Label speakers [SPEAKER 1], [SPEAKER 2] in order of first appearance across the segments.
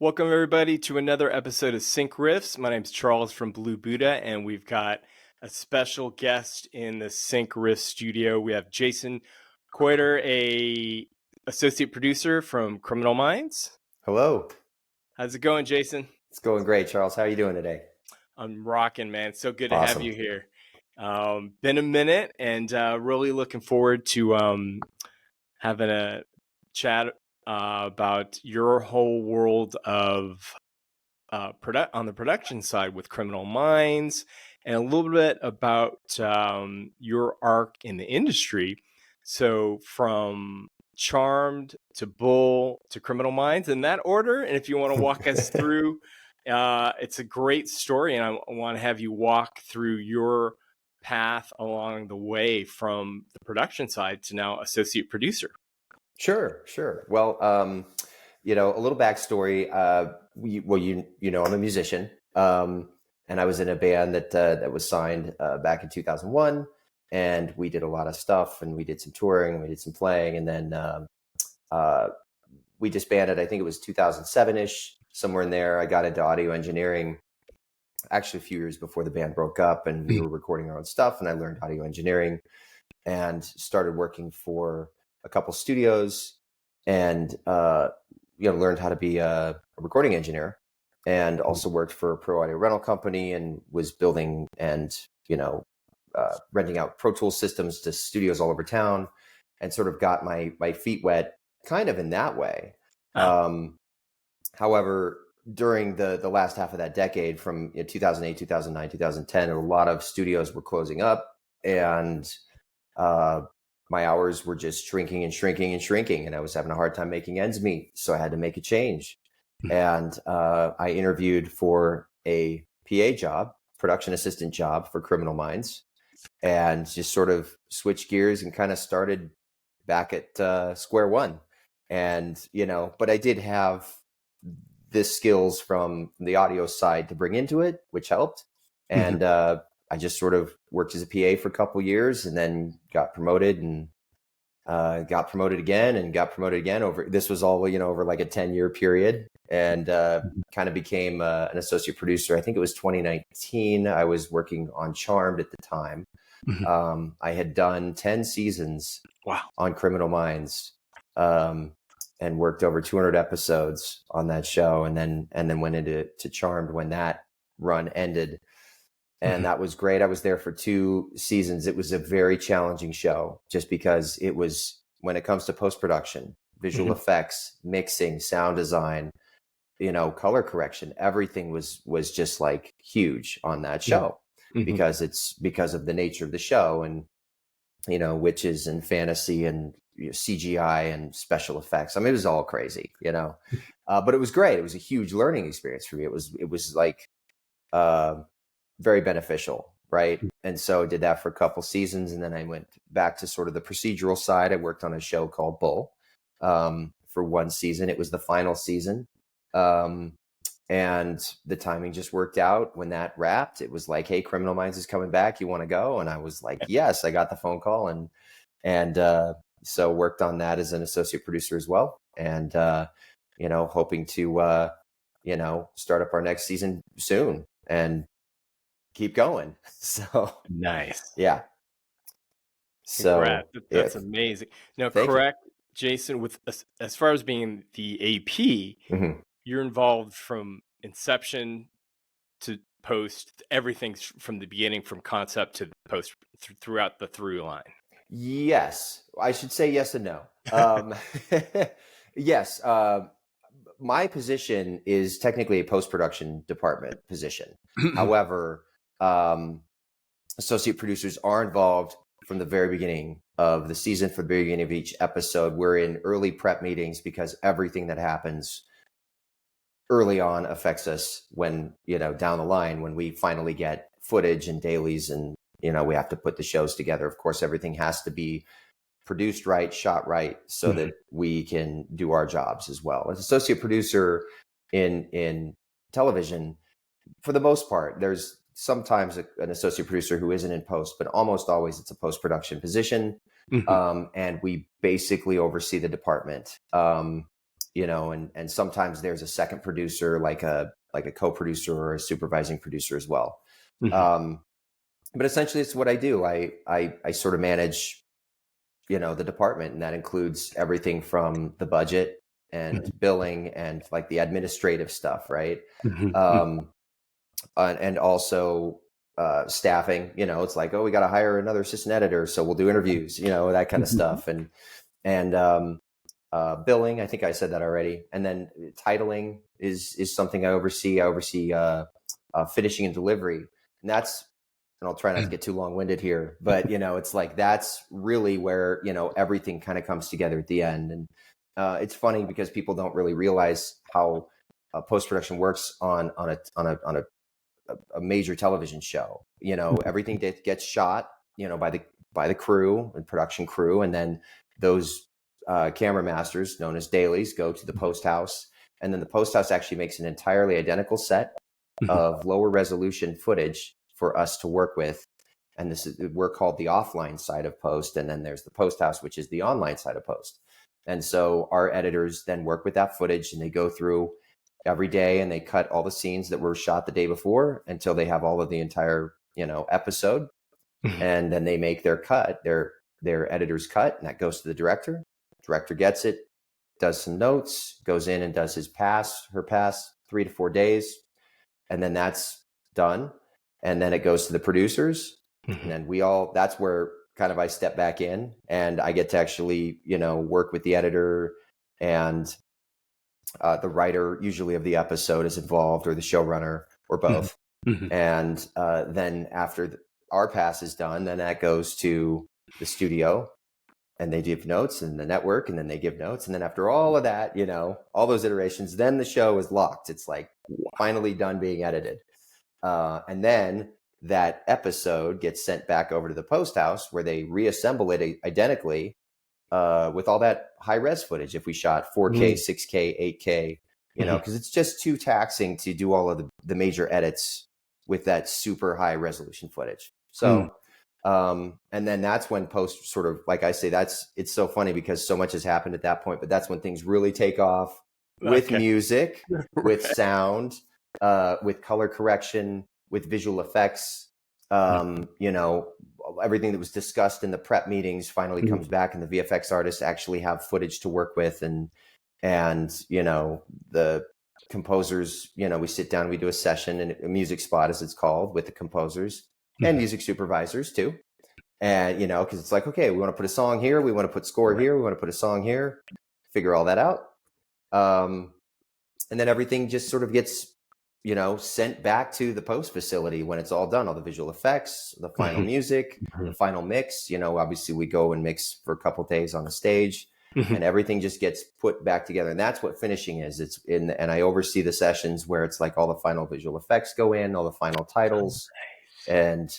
[SPEAKER 1] Welcome, everybody, to another episode of SyncRiffs. My name's Charles from Blue Buddha, and we've got a special guest in the SyncRiffs studio. We have Jason Koiter, a associate producer from Criminal Minds.
[SPEAKER 2] Hello.
[SPEAKER 1] How's it going, Jason?
[SPEAKER 2] It's going great, Charles. How are you doing today?
[SPEAKER 1] I'm rocking, man. It's so good to
[SPEAKER 2] Awesome.
[SPEAKER 1] have you here. Been a minute, and really looking forward to having a chat about your whole world of on the production side with Criminal Minds, and a little bit about your arc in the industry. So from Charmed to Bull to Criminal Minds in that order. And if you want to walk us through, it's a great story, and I want to have you walk through your path along the way from the production side to now associate producer.
[SPEAKER 2] Sure. Well, a little backstory. I'm a musician, and I was in a band that was signed back in 2001, and we did a lot of stuff, and we did some touring, and we did some playing, and then we disbanded. I think it was 2007-ish, somewhere in there. I got into audio engineering, actually a few years before the band broke up, and we were recording our own stuff, and I learned audio engineering and started working for a couple studios and learned how to be a recording engineer, and also worked for a pro audio rental company and was building and renting out Pro Tools systems to studios all over town, and sort of got my feet wet kind of in that way. However, during the last half of that decade, from 2008, 2009, 2010, a lot of studios were closing up, and my hours were just shrinking, and I was having a hard time making ends meet. So I had to make a change. And I interviewed for a PA job, production assistant job for Criminal Minds, and just sort of switched gears and kind of started back at square one. And, but I did have the skills from the audio side to bring into it, which helped. And I just sort of worked as a PA for a couple of years, and then got promoted and got promoted again and got promoted again. This was all, over like a 10-year period, and kind of became an associate producer. I think it was 2019. I was working on Charmed at the time. I had done 10 seasons on Criminal Minds, and worked over 200 episodes on that show, and then went into Charmed when that run ended. And that was great. I was there for 2 seasons. It was a very challenging show, just because it was, when it comes to post-production, visual effects, mixing, sound design, color correction, everything was just like huge on that show, because of the nature of the show, and, witches and fantasy and CGI and special effects. I mean, it was all crazy, but it was great. It was a huge learning experience for me. It was like, very beneficial, right? And so I did that for a couple seasons, and then I went back to sort of the procedural side. I worked on a show called Bull for 1 season. It was the final season, and the timing just worked out. When that wrapped, it was like, hey, Criminal Minds is coming back, you want to go? And I was like, yes. I got the phone call, and so worked on that as an associate producer as well, and hoping to start up our next season soon and keep going. So
[SPEAKER 1] Nice.
[SPEAKER 2] Yeah. So
[SPEAKER 1] Congrats. That's amazing. Now, correct, Jason, with as far as being the AP, you're involved from inception to post, everything from the beginning, from concept to post, throughout the through line.
[SPEAKER 2] Yes. I should say yes and no. Yes. My position is technically a post-production department position. However, associate producers are involved from the very beginning of the season, from the very beginning of each episode. We're in early prep meetings, because everything that happens early on affects us when, down the line, when we finally get footage and dailies, and, we have to put the shows together. Of course, everything has to be produced right, shot right, so that we can do our jobs as well. As associate producer in television, for the most part, there's sometimes an associate producer who isn't in post, but almost always it's a post-production position. And we basically oversee the department. and sometimes there's a second producer, like a co-producer or a supervising producer as well. But essentially it's what I do. I sort of manage, the department, and that includes everything from the budget and billing and like the administrative stuff, right? And also staffing. It's like, oh, we got to hire another assistant editor, so we'll do interviews, that kind of stuff. And billing, I think I said that already. And then titling is something I oversee. I oversee finishing and delivery, and I'll try not to get too long-winded here, but it's like that's really where everything kind of comes together at the end. And it's funny because people don't really realize how post-production works on a major television show. Everything that gets shot, by the crew and production crew, and then those camera masters, known as dailies, go to the post house, and then the post house actually makes an entirely identical set of lower resolution footage for us to work with. And we're called the offline side of post, and then there's the post house, which is the online side of post. And so our editors then work with that footage, and they go through every day and they cut all the scenes that were shot the day before until they have all of the entire episode. And then they make their cut, their editor's cut, and that goes to the director. Director gets it, does some notes, goes in and does her pass 3 to 4 days, and then that's done. And then it goes to the producers, and then that's where kind of I step back in, and I get to actually work with the editor, and the writer usually of the episode is involved, or the showrunner, or both. And then after our pass is done, then that goes to the studio, and they give notes, and the network, and then they give notes. And then after all of that, all those iterations, then the show is locked. It's like finally done being edited. And then that episode gets sent back over to the post house, where they reassemble it identically with all that high res footage. If we shot 4K, 6K, 8K, because it's just too taxing to do all of the major edits with that super high resolution footage. So, and then that's when post sort of, like I say, it's so funny because so much has happened at that point, but that's when things really take off with music, with sound, with color correction, with visual effects. Everything that was discussed in the prep meetings finally comes back, and the VFX artists actually have footage to work with. And the composers, we sit down, we do a session, and a music spot, as it's called, with the composers and music supervisors too. And, because it's like, okay, we want to put a song here, we want to put score here, we want to put a song here, figure all that out. And then everything just sort of gets, sent back to the post facility when it's all done, all the visual effects, the final music, the final mix. Obviously we go and mix for a couple of days on the stage, and everything just gets put back together. And that's what finishing is. And I oversee the sessions where it's like all the final visual effects go in, all the final titles, and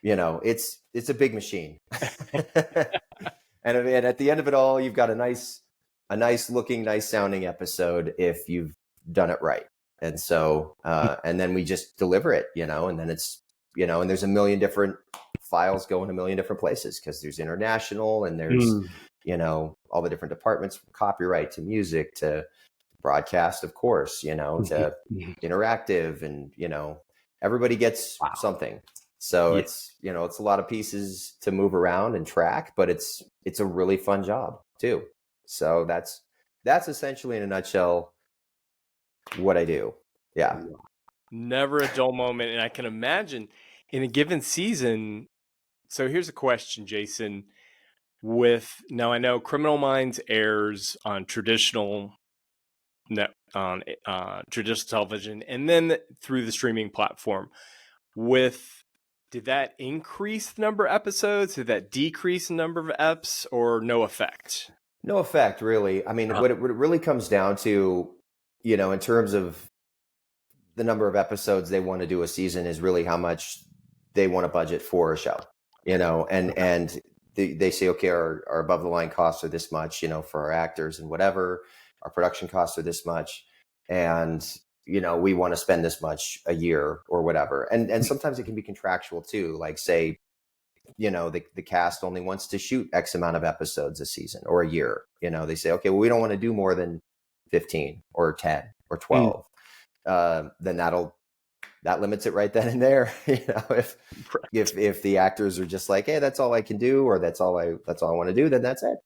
[SPEAKER 2] it's a big machine. And at the end of it all, you've got a nice looking, nice sounding episode if you've done it right. And so, and then we just deliver it, and then it's, and there's a million different files going a million different places, because there's international, and there's, all the different departments, from copyright to music to broadcast, of course, to interactive, and, everybody gets something. So it's, it's a lot of pieces to move around and track, but it's a really fun job too. So that's essentially, in a nutshell, what I do. Yeah.
[SPEAKER 1] Never a dull moment. And I can imagine in a given season. So here's a question, Jason. Now I know Criminal Minds airs on traditional traditional television, and then through the streaming platform. Did that increase the number of episodes? Did that decrease the number of eps, or no effect?
[SPEAKER 2] No effect, really. I mean, what it really comes down to, in terms of the number of episodes they want to do a season, is really how much they want to budget for a show, and they say, okay, our above the line costs are this much, for our actors and whatever, our production costs are this much. And, we want to spend this much a year or whatever. And sometimes it can be contractual too. Like, say, the cast only wants to shoot X amount of episodes a season or a year. They say, okay, well, we don't want to do more than 15 or 10 or
[SPEAKER 1] Mm.
[SPEAKER 2] 12, then that limits it right then and there. If the actors are just like, hey, that's all I can do, or that's all I want to do, then that's it.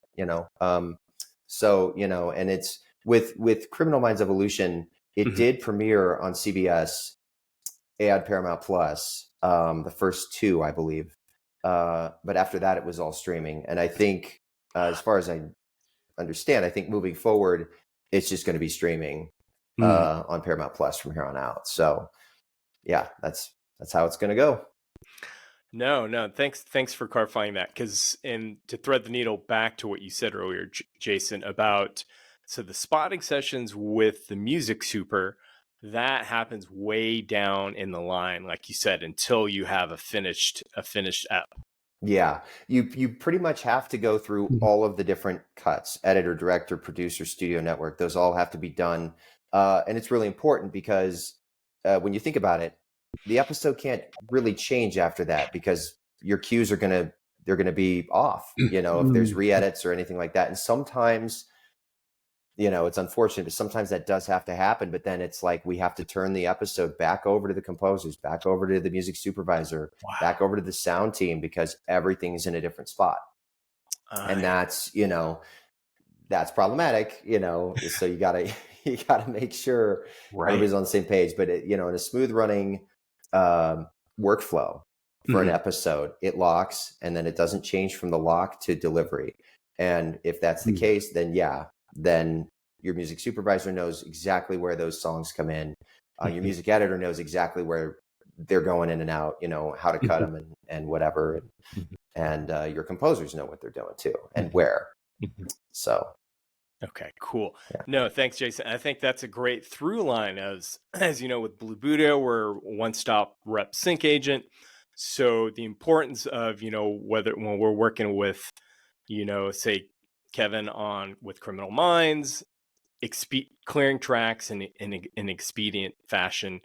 [SPEAKER 2] So and it's with Criminal Minds Evolution, it did premiere on CBS and Paramount Plus, the first two, I believe. But after that, it was all streaming. And I think, as far as I understand, I think moving forward, it's just going to be streaming on Paramount Plus from here on out. So yeah, that's how it's going to go.
[SPEAKER 1] No. Thanks for clarifying that. And to thread the needle back to what you said earlier, Jason, about the spotting sessions with the music super, that happens way down in the line, like you said, until you have a finished app.
[SPEAKER 2] Yeah, you pretty much have to go through all of the different cuts: editor, director, producer, studio, network. Those all have to be done, and it's really important because when you think about it, the episode can't really change after that, because your cues are they're gonna be off. If there's re-edits or anything like that, and sometimes it's unfortunate, but sometimes that does have to happen. But then it's like we have to turn the episode back over to the composers, back over to the music supervisor, back over to the sound team, because everything's in a different spot. And that's problematic, so you gotta make sure everybody's on the same page. But in a smooth running workflow for an episode, it locks, and then it doesn't change from the lock to delivery. And if that's the case, then your music supervisor knows exactly where those songs come in. Your music editor knows exactly where they're going in and out, how to cut them and whatever. And your composers know what they're doing too, and where. So.
[SPEAKER 1] Okay, cool.
[SPEAKER 2] Yeah.
[SPEAKER 1] No, thanks, Jason. I think that's a great through line, as you know, with Blue Buddha, we're one-stop rep sync agent. So the importance of, when we're working with, say Kevin with Criminal Minds, clearing tracks in an expedient fashion.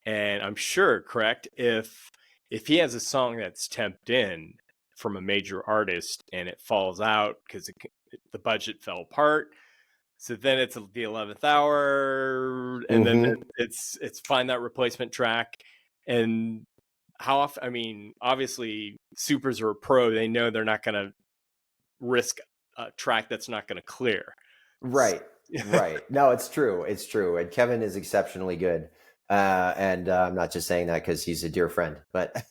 [SPEAKER 1] And I'm sure, correct, if he has a song that's temped in from a major artist and it falls out because the budget fell apart, so then it's the 11th hour, and then it's find that replacement track. And how often? I mean, obviously, supers are a pro. They know they're not going to risk a track that's not going to clear.
[SPEAKER 2] Right. No, it's true. And Kevin is exceptionally good. And I'm not just saying that because he's a dear friend, but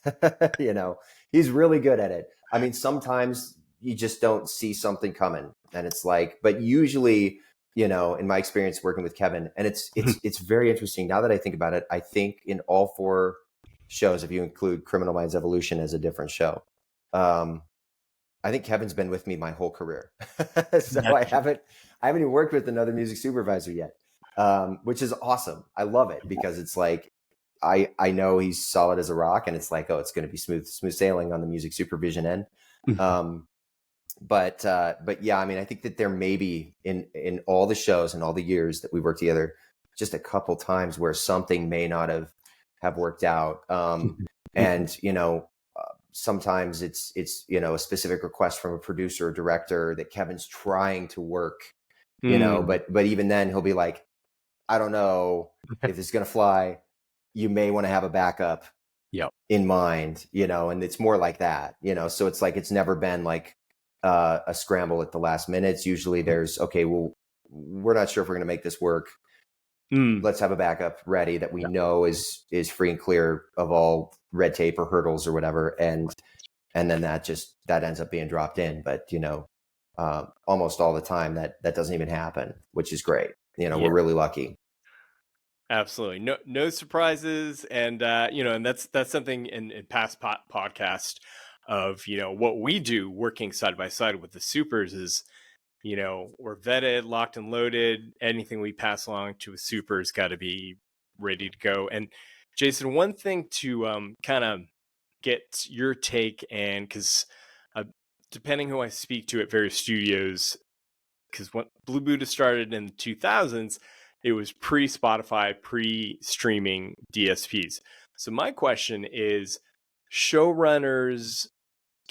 [SPEAKER 2] he's really good at it. I mean, sometimes you just don't see something coming, and it's like, but usually, in my experience working with Kevin, and it's very interesting now that I think about it. I think in all 4 shows, if you include Criminal Minds Evolution as a different show, I think Kevin's been with me my whole career. So I haven't even worked with another music supervisor yet, which is awesome. I love it, because it's like, I know he's solid as a rock, and it's like, oh, it's going to be smooth sailing on the music supervision end. But yeah, I mean, I think that there may be in all the shows and all the years that we worked together, just a couple times where something may not have worked out. And sometimes it's a specific request from a producer or director that Kevin's trying to work, but even then he'll be like, I don't know if this is going to fly. You may want to have a backup in mind, and it's more like that, so it's like, it's never been like a scramble at the last minute. It's usually there's, okay, well, we're not sure if we're going to make this work. Let's have a backup ready that we know is free and clear of all red tape or hurdles or whatever. And then that ends up being dropped in. But, almost all the time that doesn't even happen, which is great. We're really lucky.
[SPEAKER 1] Absolutely. No surprises. And, and that's something in past podcast of, what we do working side by side with the supers is, we're vetted, locked and loaded. Anything we pass along to a super has got to be ready to go. And Jason, one thing to kind of get your take, and because depending who I speak to at various studios, because when Blue Buddha started in the 2000s, it was pre-Spotify, pre-streaming DSPs. So my question is, showrunners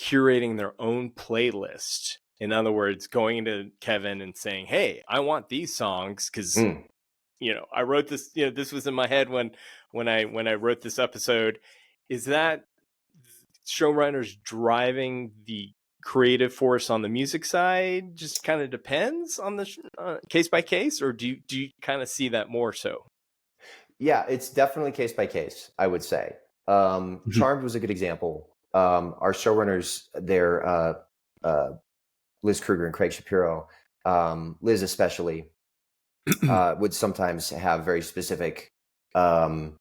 [SPEAKER 1] curating their own playlist In other words, going to Kevin and saying, "Hey, I want these songs because
[SPEAKER 2] Mm.
[SPEAKER 1] I wrote this. This was in my head when I wrote this episode." Is that showrunners driving the creative force on the music side? Just kind of depends on the case by case, or do you kind of see that more so?
[SPEAKER 2] Yeah, it's definitely case by case, I would say.
[SPEAKER 1] Mhm.
[SPEAKER 2] Charmed was a good example. Our showrunners, they're Liz Kruger and Craig Shapiro. Liz especially would sometimes have very specific, um,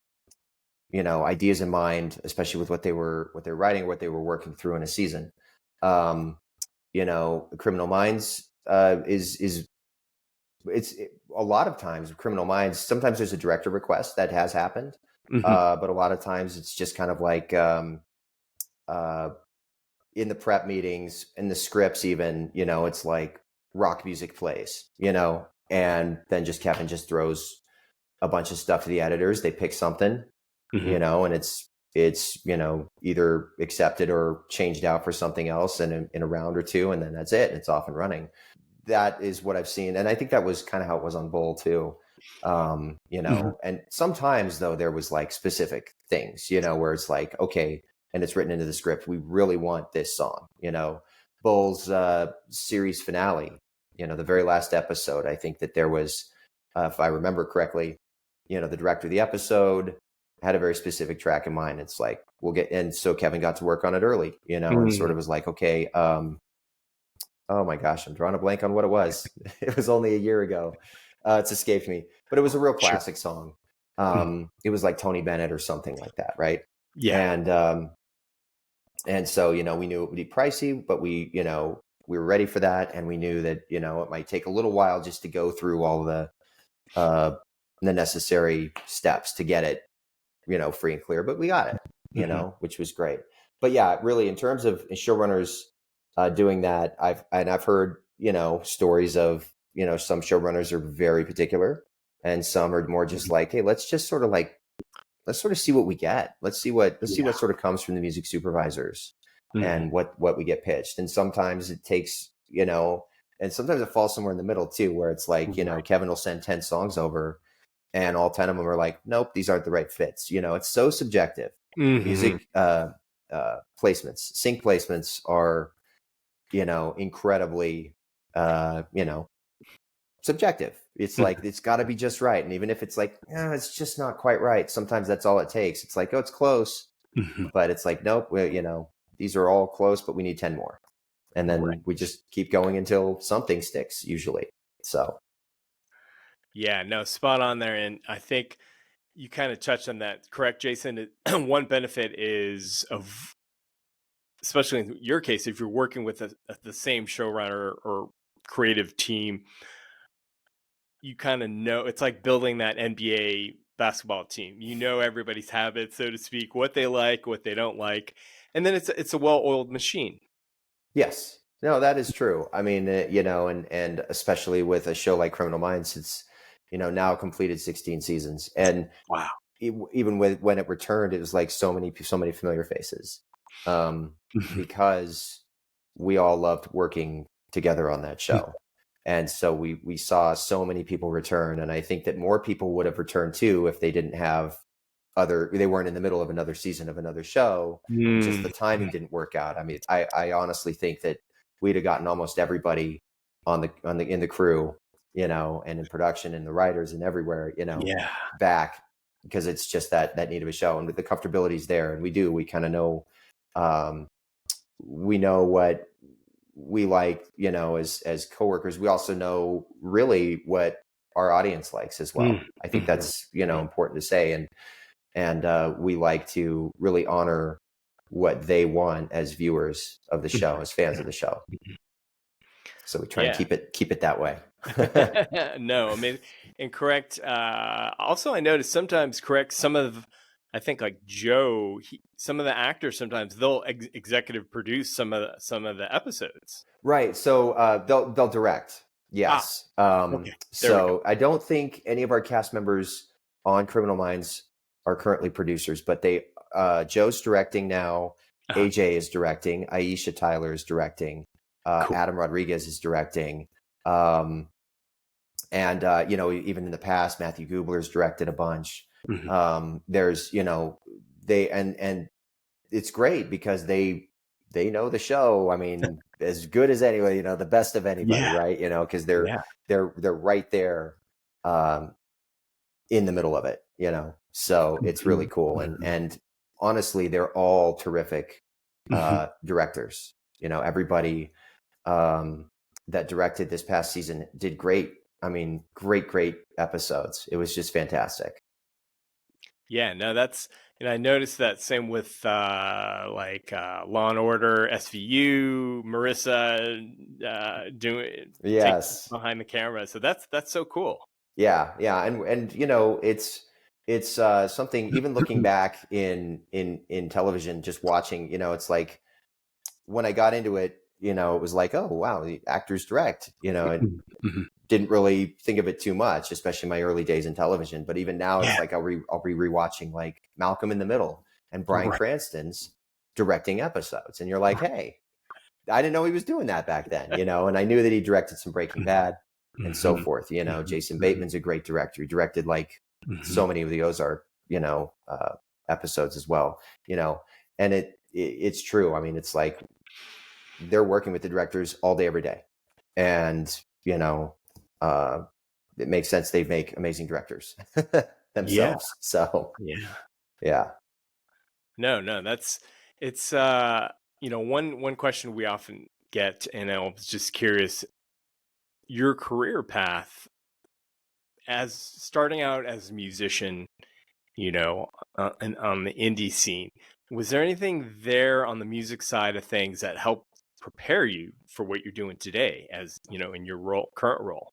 [SPEAKER 2] ideas in mind, especially with what they're writing, what they were working through in a season. Um, Criminal Minds is a lot of times Criminal Minds. Sometimes there's a director request that has happened,
[SPEAKER 1] Mhm.
[SPEAKER 2] but a lot of times it's just kind of like uh, in the prep meetings, in the scripts, even it's like rock music plays, and then just Kevin just throws a bunch of stuff to the editors. They pick something,
[SPEAKER 1] Mhm.
[SPEAKER 2] and it's either accepted or changed out for something else in a round or two, and then that's it. It's off and running. That is what I've seen, and I think that was kind of how it was on Bull too.
[SPEAKER 1] Mhm.
[SPEAKER 2] And sometimes though there was like specific things, where it's like, okay, and it's written into the script, we really want this song. Bull's series finale, the very last episode, I think that there was, if I remember correctly, the director of the episode had a very specific track in mind. It's like, and so Kevin got to work on it early, and sort
[SPEAKER 1] Mm.
[SPEAKER 2] of was like, okay, oh my gosh, I'm drawing a blank on what it was. It was only a year ago. It's escaped me, but it was a real
[SPEAKER 1] Sure.
[SPEAKER 2] classic song.
[SPEAKER 1] Mhm.
[SPEAKER 2] It was like Tony Bennett or something like that, right?
[SPEAKER 1] Yeah.
[SPEAKER 2] And so we knew it would be pricey, but we were ready for that, and we knew that it might take a little while just to go through all uh, the necessary steps to get it free and clear. But we got it,
[SPEAKER 1] Mhm.
[SPEAKER 2] which was great. But yeah, really, in terms of showrunners doing that, I've heard stories of some showrunners are very particular, and some are more just
[SPEAKER 1] Mhm.
[SPEAKER 2] like, hey, let's sort of see what we get. Let's see
[SPEAKER 1] Yeah.
[SPEAKER 2] what sort of comes from the music supervisors
[SPEAKER 1] Mhm.
[SPEAKER 2] and what we get pitched. And sometimes it takes and sometimes it falls somewhere in the middle too, where it's like
[SPEAKER 1] Right.
[SPEAKER 2] Kevin will send 10 songs over, and all 10 of them are like, nope, these aren't the right fits. It's so subjective.
[SPEAKER 1] Mhm.
[SPEAKER 2] Music placements, sync placements are incredibly subjective. It's
[SPEAKER 1] Mhm.
[SPEAKER 2] like it's got to be just right, and even if it's like, it's just not quite right, sometimes that's all it takes. It's like, oh, it's close,
[SPEAKER 1] Mhm.
[SPEAKER 2] but it's like, nope, these are all close, but we need 10 more, and
[SPEAKER 1] Right.
[SPEAKER 2] then we just keep going until something sticks usually. So
[SPEAKER 1] Yeah, no, spot on there. And I think you kind of touched on that. Correct, Jason? One benefit is of, especially in your case, if you're working with the same showrunner or creative team, you kind of know it's like building that NBA basketball team. You know everybody's habits, so to speak, what they like, what they don't like, and then it's a well-oiled machine.
[SPEAKER 2] yes, no, that is true. I mean, and especially with a show like Criminal Minds, it's now completed 16 seasons, and
[SPEAKER 1] Wow.
[SPEAKER 2] even with when it returned, it was like so many familiar faces,
[SPEAKER 1] Mhm.
[SPEAKER 2] because we all loved working together on that show, and so we saw so many people return, and I think that more people would have returned too if they didn't have they weren't in the middle of another season of another show. It's just
[SPEAKER 1] Mm.
[SPEAKER 2] the timing didn't work out. I mean, I honestly think that we'd have gotten almost everybody on the in the crew, and in production and the writers and everywhere,
[SPEAKER 1] Yeah.
[SPEAKER 2] back, because it's just that need of a show, and with the comfortabilities there, and we kind of know, um, we know what we like, as coworkers. We also know really what our audience likes as well.
[SPEAKER 1] Mm.
[SPEAKER 2] I think
[SPEAKER 1] Mhm.
[SPEAKER 2] that's important to say, and we like to really honor what they want as viewers of the show, as fans of the show.
[SPEAKER 1] Mhm.
[SPEAKER 2] So we try and
[SPEAKER 1] Yeah.
[SPEAKER 2] keep it that way.
[SPEAKER 1] No, I mean, and correct. Also, I noticed sometimes correct some of, I think like Joe, some of the actors sometimes they'll executive produce some of the episodes.
[SPEAKER 2] Right. So they'll direct.
[SPEAKER 1] Ah,
[SPEAKER 2] Yes.
[SPEAKER 1] okay, there we go.
[SPEAKER 2] So I don't think any of our cast members on Criminal Minds are currently producers, but Joe's directing now.
[SPEAKER 1] Uh-huh.
[SPEAKER 2] AJ is directing. Aisha Tyler is directing.
[SPEAKER 1] Cool.
[SPEAKER 2] Adam Rodriguez is directing. And even in the past, Matthew Gubler's directed a bunch. There's, they and it's great because they know the show. I mean, as good as anybody, the best of anybody,
[SPEAKER 1] Yeah.
[SPEAKER 2] right? Because they're
[SPEAKER 1] Yeah.
[SPEAKER 2] they're right there in the middle of it, so it's really cool. And honestly, they're all terrific directors. Everybody that directed this past season did great. I mean, great episodes. It was just fantastic.
[SPEAKER 1] Yeah, no, I noticed that same with Law and Order, SVU, Marissa doing take
[SPEAKER 2] Yes.
[SPEAKER 1] behind the camera. So that's so cool.
[SPEAKER 2] Yeah. And it's something, even looking back in television, just watching, it's like when I got into it, it was like, oh wow, the actors direct, and didn't really think of it too much, especially my early days in television. But even now, it's like I'll be rewatching like Malcolm in the Middle and Bryan Cranston's directing episodes, and you're like, hey, I didn't know he was doing that back then, and I knew that he directed some Breaking Bad and so forth. Jason Bateman's a great director. He directed like so many of the Ozark, episodes as well, and it's true. I mean, it's like they're working with the directors all day, every day. And, it makes sense. They make amazing directors themselves. So, yeah.
[SPEAKER 1] No, it's one question we often get, and I was just curious, your career path as starting out as a musician, and on the indie scene, was there anything there on the music side of things that helped prepare you for what you're doing today, as in your current role?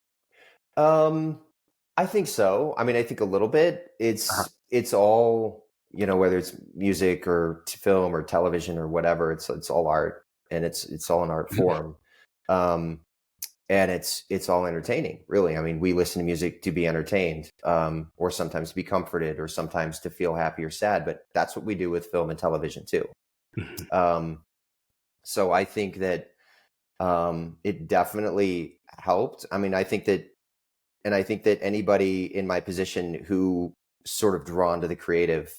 [SPEAKER 2] I think so. I mean, I think a little bit. It's all, whether it's music or film or television or whatever, it's all art, and it's all an art form. And it's all entertaining, really. I mean, we listen to music to be entertained, or sometimes to be comforted, or sometimes to feel happy or sad. But that's what we do with film and television too. So I think that it definitely helped. I mean, I think that anybody in my position who sort of drawn to the creative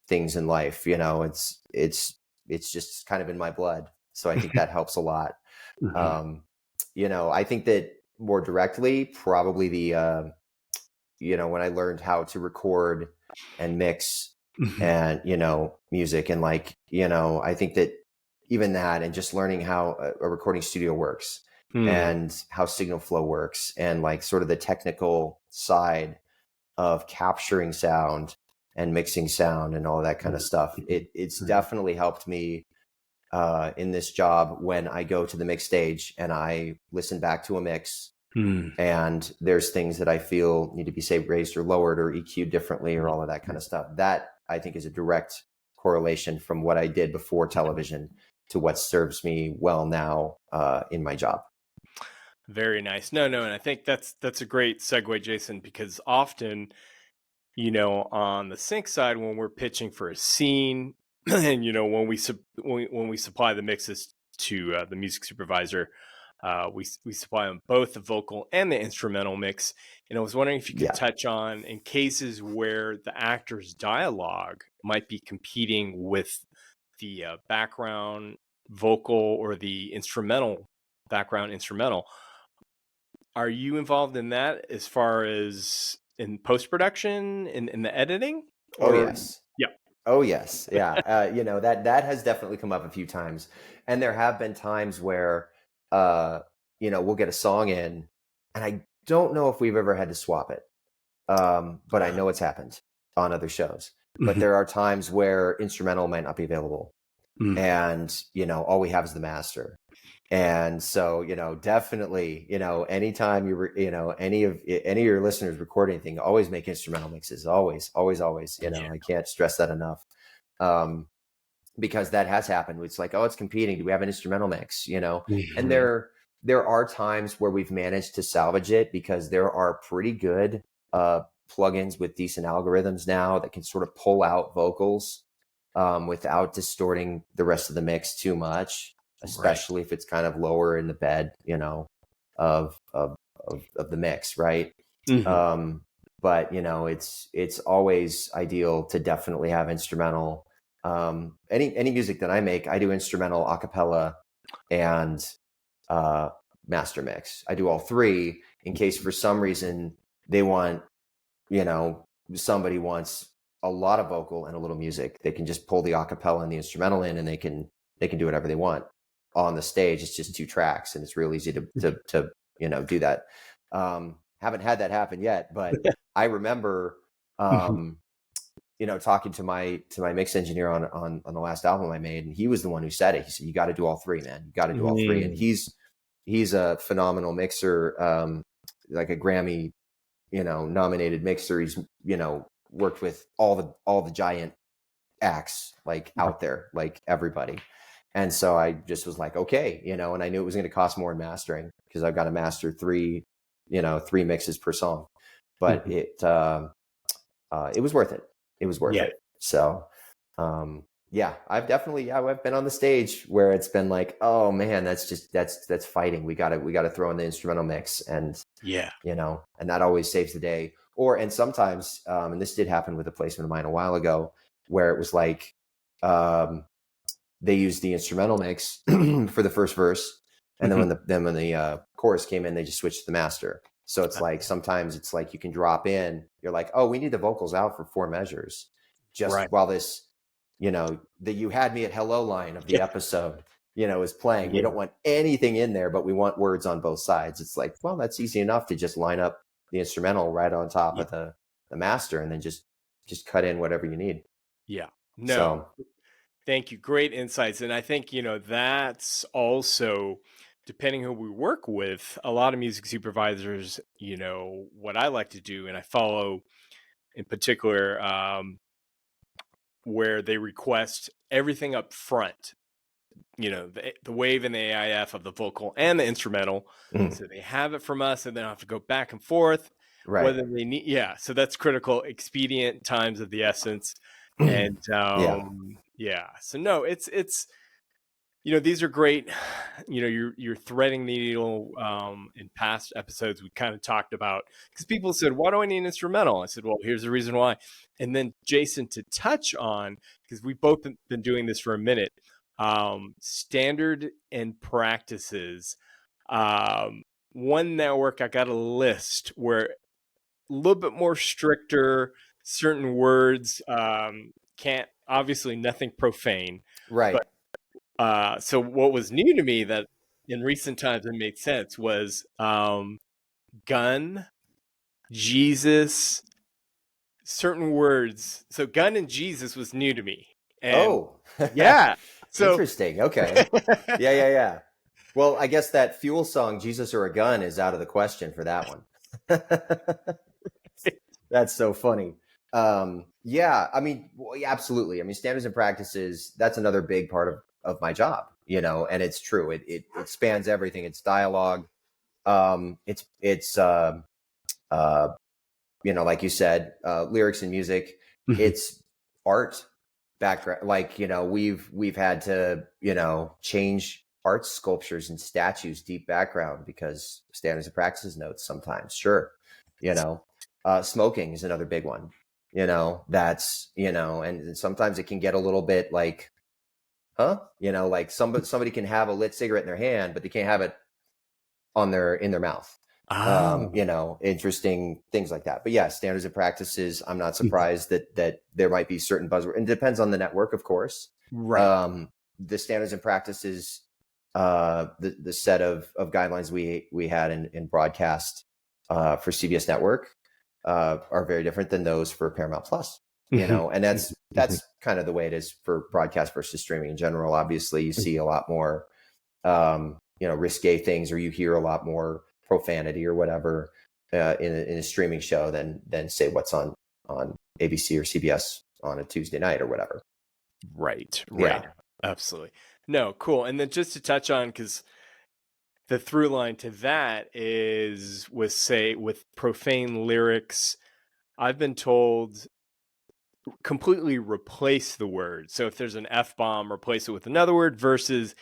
[SPEAKER 2] things in life, it's just kind of in my blood. So I think that helps a lot. I think that more directly, probably the, when I learned how to record and mix and, music, and like, I think that even that, and just learning how a recording studio works and how signal flow works, and like sort of the technical side of capturing sound and mixing sound and all that kind of stuff. It's definitely helped me in this job when I go to the mix stage and I listen back to a mix and there's things that I feel need to be, say, raised or lowered or EQ'd differently or all of that kind of stuff. That I think is a direct correlation from what I did before television to what serves me well now in my job.
[SPEAKER 1] Very nice. No, and I think that's a great segue, Jason, because often, on the sync side, when we're pitching for a scene, and when we supply the mixes to the music supervisor, we supply them both the vocal and the instrumental mix. And I was wondering if you could touch on, in cases where the actor's dialogue might be competing with the background vocal or the background instrumental. Are you involved in that as far as in post-production, in the editing?
[SPEAKER 2] Oh, yes.
[SPEAKER 1] Yeah.
[SPEAKER 2] Oh, yes. Yeah. That has definitely come up a few times. And there have been times where, we'll get a song in, and I don't know if we've ever had to swap it. But I know it's happened on other shows. But there are times where instrumental might not be available. And, all we have is the master. And so, definitely, anytime any of your listeners record anything, always make instrumental mixes. Always. I can't stress that enough. Because that has happened. It's like, oh, it's competing. Do we have an instrumental mix? And there are times where we've managed to salvage it, because there are pretty good plugins with decent algorithms now that can sort of pull out vocals without distorting the rest of the mix too much.
[SPEAKER 1] Right.
[SPEAKER 2] especially if it's kind of lower in the bed, of the mix, right?
[SPEAKER 1] Mhm.
[SPEAKER 2] But it's always ideal to definitely have instrumental. Any music that I make, I do instrumental, a cappella, and uh, master mix. I do all three in case for some reason they want, you know, somebody wants a lot of vocal and a little music. They can just pull the acapella and the instrumental in, and they can do whatever they want on the stage. It's just 2 tracks, and it's real easy to do that. Haven't had that happen yet, but I remember
[SPEAKER 1] Mhm.
[SPEAKER 2] talking to my mix engineer on the last album I made, and he was the one who said it. He said, "You got to do all three, man. You got to do all three." And
[SPEAKER 1] Mm.
[SPEAKER 2] he's a phenomenal mixer, like a Grammy nominated mixer. He's worked with all the giant acts like out there, like everybody. And so I just was like, okay, and I knew it was going to cost more in mastering because I've got to master three mixes per song, but
[SPEAKER 1] Mhm.
[SPEAKER 2] it was worth it. It was worth
[SPEAKER 1] Yeah.
[SPEAKER 2] it. So, yeah, I've been on the stage where it's been like, oh man, that's fighting. We gotta throw in the instrumental mix, and
[SPEAKER 1] Yeah.
[SPEAKER 2] and that always saves the day. And sometimes, and this did happen with a placement of mine a while ago, where it was like, um, they used the instrumental mix for the first verse, and then
[SPEAKER 1] Mhm.
[SPEAKER 2] when the chorus came in, they just switched to the master. So it's like sometimes it's like you can drop in. You're like, oh, we need the vocals out for 4 measures, just
[SPEAKER 1] Right.
[SPEAKER 2] while this, the "you had me at hello" line of the
[SPEAKER 1] Yeah.
[SPEAKER 2] episode, is playing. We
[SPEAKER 1] Yeah.
[SPEAKER 2] don't want anything in there, but we want words on both sides. It's like, well, that's easy enough to just line up the instrumental right on top
[SPEAKER 1] Yeah.
[SPEAKER 2] of the master, and then just cut in whatever you need.
[SPEAKER 1] Yeah. No.
[SPEAKER 2] So
[SPEAKER 1] Thank you. Great insights. And I think, that's also depending who we work with, a lot of music supervisors, what I like to do, and I follow in particular, where they request everything up front, the wave and the AIF of the vocal and the instrumental.
[SPEAKER 2] mm,
[SPEAKER 1] So they have it from us and then I have to go back and forth
[SPEAKER 2] right.
[SPEAKER 1] whether they need, yeah. So that's critical. Expedient times of the essence. And
[SPEAKER 2] Yeah.
[SPEAKER 1] yeah. So no, it's these are great. You're threading the needle. In past episodes, we kind of talked about because people said, "Why do I need an instrumental?" I said, "Well, here's the reason why." And then Jason, to touch on, because we've both been doing this for a minute, standard and practices. Um, One network, I got a list where a little bit more stricter. Certain words can't, obviously nothing profane,
[SPEAKER 2] Right.
[SPEAKER 1] but so what was new to me that in recent times it made sense was gun, Jesus, certain words. So gun and Jesus was new to me. And
[SPEAKER 2] Oh,
[SPEAKER 1] yeah. So
[SPEAKER 2] interesting. Okay. Yeah, yeah, yeah. Well, I guess that Fuel song, Jesus or a Gun, is out of the question for that one. That's so funny. Yeah, I mean, well, yeah, absolutely. I mean, standards and practices, that's another big part of my job, and it's true. It spans everything. It's dialogue. It's uh, like you said, lyrics and music.
[SPEAKER 1] Mhm.
[SPEAKER 2] It's art background. Like, we've had to, change art sculptures and statues, deep background because standards and practices notes sometimes. Sure. Smoking is another big one, that's, and sometimes it can get a little bit like, huh? Like somebody can have a lit cigarette in their hand, but they can't have it in their mouth.
[SPEAKER 1] Oh,
[SPEAKER 2] Interesting things like that. But yeah, standards and practices, I'm not
[SPEAKER 1] mhm.
[SPEAKER 2] surprised that there might be certain buzzwords, and it depends on the network, of course.
[SPEAKER 1] Right.
[SPEAKER 2] The standards and practices, the set of guidelines we had in broadcast for CBS Network are very different than those for Paramount Plus.
[SPEAKER 1] Mhm.
[SPEAKER 2] And
[SPEAKER 1] Mhm.
[SPEAKER 2] that's
[SPEAKER 1] Mhm.
[SPEAKER 2] that's kind of the way it is for broadcast versus streaming in general. Obviously, you see a lot more risque things, or you hear a lot more profanity or whatever in a streaming show than say what's on ABC or CBS on a Tuesday night or whatever.
[SPEAKER 1] Right.
[SPEAKER 2] Yeah.
[SPEAKER 1] Right. Absolutely. No, cool. And then just to touch on, because the through line to that is with, say, with profane lyrics, I've been told completely replace the word. So if there's an F bomb, replace it with another word versus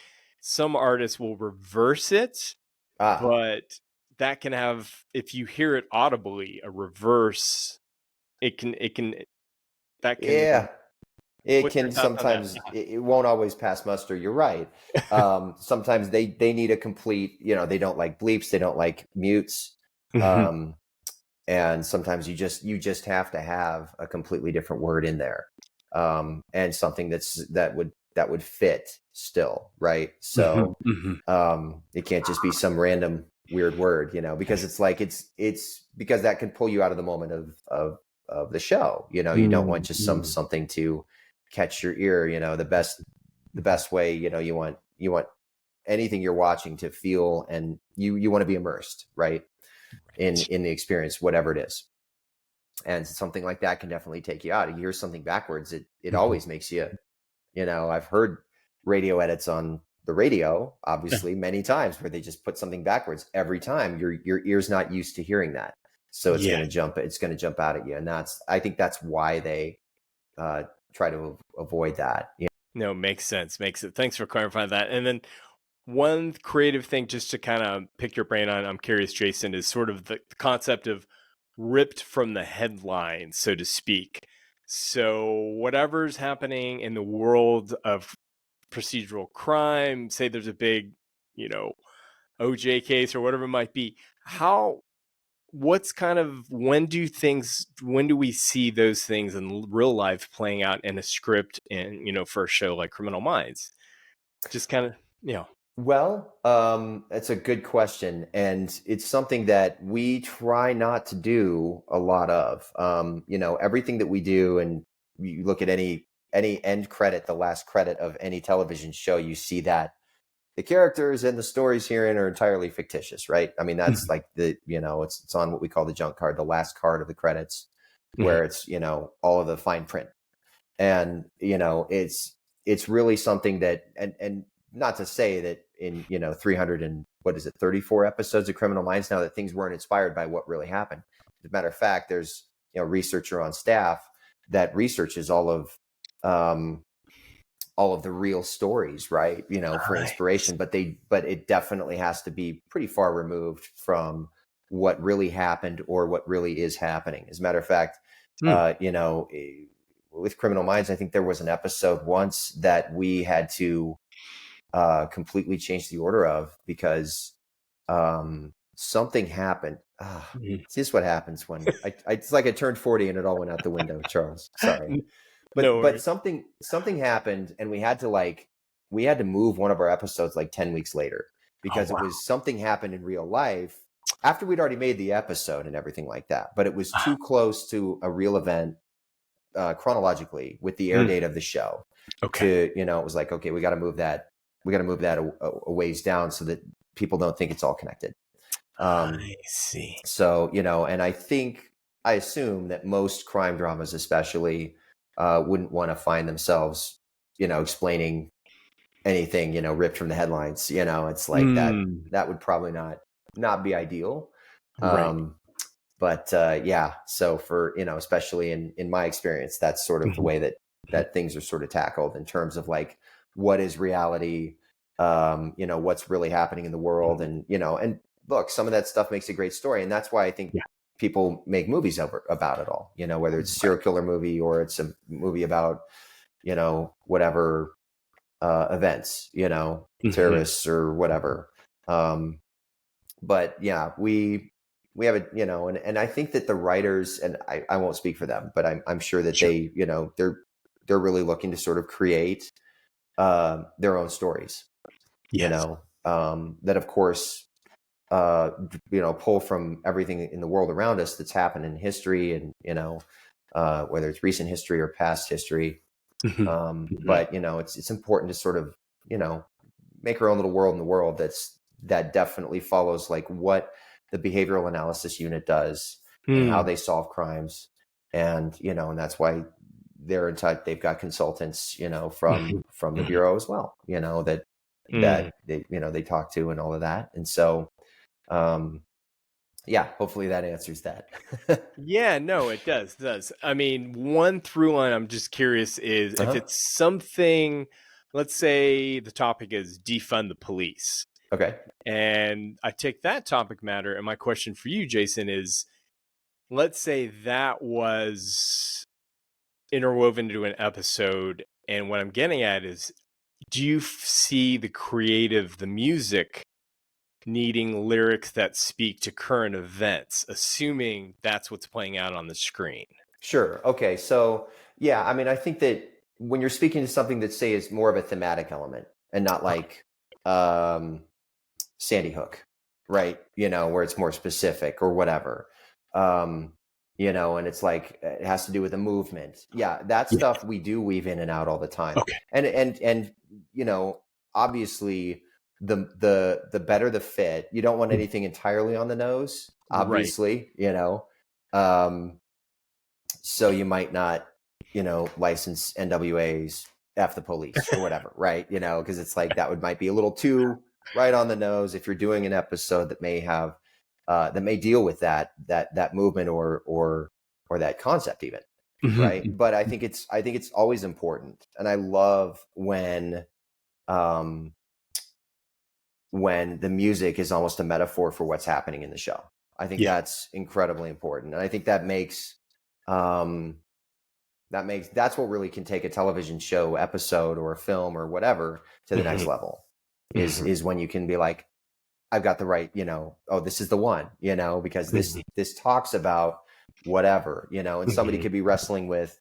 [SPEAKER 1] some artists will reverse it,
[SPEAKER 2] Ah,
[SPEAKER 1] but that can have, if you hear it audibly, a reverse, it can that can.
[SPEAKER 2] yeah. It
[SPEAKER 1] What's your
[SPEAKER 2] can
[SPEAKER 1] thoughts on that?
[SPEAKER 2] sometimes, it won't always pass muster. You're right. Sometimes they need a complete, they don't like bleeps, they don't like mutes.
[SPEAKER 1] Mhm.
[SPEAKER 2] Um, and sometimes you just have to have a completely different word in there. And something that would fit still, right?
[SPEAKER 1] Mhm.
[SPEAKER 2] So
[SPEAKER 1] Mhm.
[SPEAKER 2] it can't just be some random weird word, because it's like it's because that can pull you out of the moment of the show. You don't want just
[SPEAKER 1] Mhm.
[SPEAKER 2] something to catch your ear. The best way, you want anything you're watching to feel, and you want to be immersed, right, in
[SPEAKER 1] Right.
[SPEAKER 2] in the experience, whatever it is. And something like that can definitely take you out. You hear something backwards, it
[SPEAKER 1] Mhm.
[SPEAKER 2] always makes you. I've heard radio edits on the radio,
[SPEAKER 1] Yeah.
[SPEAKER 2] obviously, many times, where they just put something backwards every time. Your ear's not used to hearing that, so it's
[SPEAKER 1] Yeah.
[SPEAKER 2] going to jump. It's going to jump out at you, and I think that's why they try to avoid that.
[SPEAKER 1] No, makes sense. Makes it. Thanks for clarifying that. And then one creative thing, just to kind of pick your brain on, I'm curious, Jason, is sort of the concept of ripped from the headline, so to speak. So whatever's happening in the world of procedural crime, say there's a big, you know, OJ case or whatever it might be, how what's kind of when do we see those things in real life playing out in a script, in for a show like Criminal Minds? Just kind of,
[SPEAKER 2] Well, that's a good question, and it's something that we try not to do a lot of. Everything that we do, and you look at any end credit, the last credit of any television show, you see that the characters and the stories herein are entirely fictitious, right? I mean, that's
[SPEAKER 1] Mhm.
[SPEAKER 2] like it's on what we call the junk card, the last card of the credits,
[SPEAKER 1] Mhm.
[SPEAKER 2] where it's all of the fine print. And it's really something that, and not to say that in 300 and what is it, 34 episodes of Criminal Minds now, that things weren't inspired by what really happened. As a matter of fact, there's a researcher on staff that researches all of the real stories, right, for
[SPEAKER 1] Nice.
[SPEAKER 2] inspiration. But it definitely has to be pretty far removed from what really happened or what really is happening. As a matter of fact,
[SPEAKER 1] Mm.
[SPEAKER 2] with Criminal Minds, I think there was an episode once that we had to completely change the order of, because something happened.
[SPEAKER 1] Mhm.
[SPEAKER 2] It's just what happens when it's like I turned 40 and it all went out the window, Charles. Sorry.
[SPEAKER 1] No
[SPEAKER 2] But
[SPEAKER 1] worries.
[SPEAKER 2] something happened, and we had to move one of our episodes like 10 weeks later,
[SPEAKER 1] Oh,
[SPEAKER 2] because it
[SPEAKER 1] wow.
[SPEAKER 2] was something happened in real life after we'd already made the episode and everything like that. But it was
[SPEAKER 1] Ah,
[SPEAKER 2] too close to a real event, chronologically, with the air
[SPEAKER 1] mm.
[SPEAKER 2] date of the show,
[SPEAKER 1] Okay.
[SPEAKER 2] to it was like, okay, we got to move that a ways down, so that people don't think it's all connected. Um,
[SPEAKER 1] I see.
[SPEAKER 2] so, and I assume that most crime dramas, especially, wouldn't want to find themselves, explaining anything, ripped from the headlines. It's like that.
[SPEAKER 1] Mm.
[SPEAKER 2] That would probably not be ideal.
[SPEAKER 1] Right.
[SPEAKER 2] Um, but yeah, so for especially in my experience, that's sort of the
[SPEAKER 1] Mhm.
[SPEAKER 2] way that things are sort of tackled, in terms of like, what is reality, what's really happening in the world.
[SPEAKER 1] Mhm.
[SPEAKER 2] And look, some of that stuff makes a great story, and that's why I think
[SPEAKER 1] Yeah.
[SPEAKER 2] people make movies about it all, whether it's a serial killer movie, or it's a movie about whatever events,
[SPEAKER 1] Mhm.
[SPEAKER 2] terrorists or whatever. um but yeah, we have and I think that the writers, and I won't speak for them, but I'm sure that
[SPEAKER 1] Sure.
[SPEAKER 2] they're really looking to sort of create their own stories,
[SPEAKER 1] Yes.
[SPEAKER 2] that, of course, pull from everything in the world around us that's happened in history, and whether it's recent history or past history.
[SPEAKER 1] Mhm. Mhm.
[SPEAKER 2] But it's important to sort of make our own little world in the world, that definitely follows like what the behavioral analysis unit does, and how
[SPEAKER 1] Mm.
[SPEAKER 2] they solve crimes. And that's why they're in touch. They've got consultants,
[SPEAKER 1] Mhm.
[SPEAKER 2] from the
[SPEAKER 1] Mhm.
[SPEAKER 2] bureau as well, that
[SPEAKER 1] Mm.
[SPEAKER 2] they talk to, and all of that. And so, um yeah, hopefully that answers that.
[SPEAKER 1] Yeah, no, it does. I mean, one through line I'm just curious is if
[SPEAKER 2] Uh-huh.
[SPEAKER 1] it's something let's say the topic is defund the police.
[SPEAKER 2] Okay.
[SPEAKER 1] And I take that topic matter, and my question for you, Jason, is let's say that was interwoven into an episode. And what I'm getting at is, do you see the music needing lyrics that speak to current events, assuming that's what's playing out on the screen?
[SPEAKER 2] Sure. Okay. So, yeah, I mean, I think that when you're speaking to something that, say, is more of a thematic element and not like Sandy Hook, right? Where it's more specific or whatever. And it's like it has to do with a movement. Yeah, that stuff we do weave in and out all the time.
[SPEAKER 1] Okay.
[SPEAKER 2] And obviously the better the fit. You don't want anything entirely on the nose, obviously, so you might not, license NWA's F the Police or whatever, right? Because it's like that might be a little too right on the nose if you're doing an episode that may have that may deal with that movement or that concept even, right? But I think it's always important, and I love when the music is almost a metaphor for what's happening in the show. I think that's incredibly important, and I think that's what really can take a television show episode or a film or whatever to the next level. Is when you can be like, I've got the right, oh, this is the one, because this talks about whatever, and somebody could be wrestling with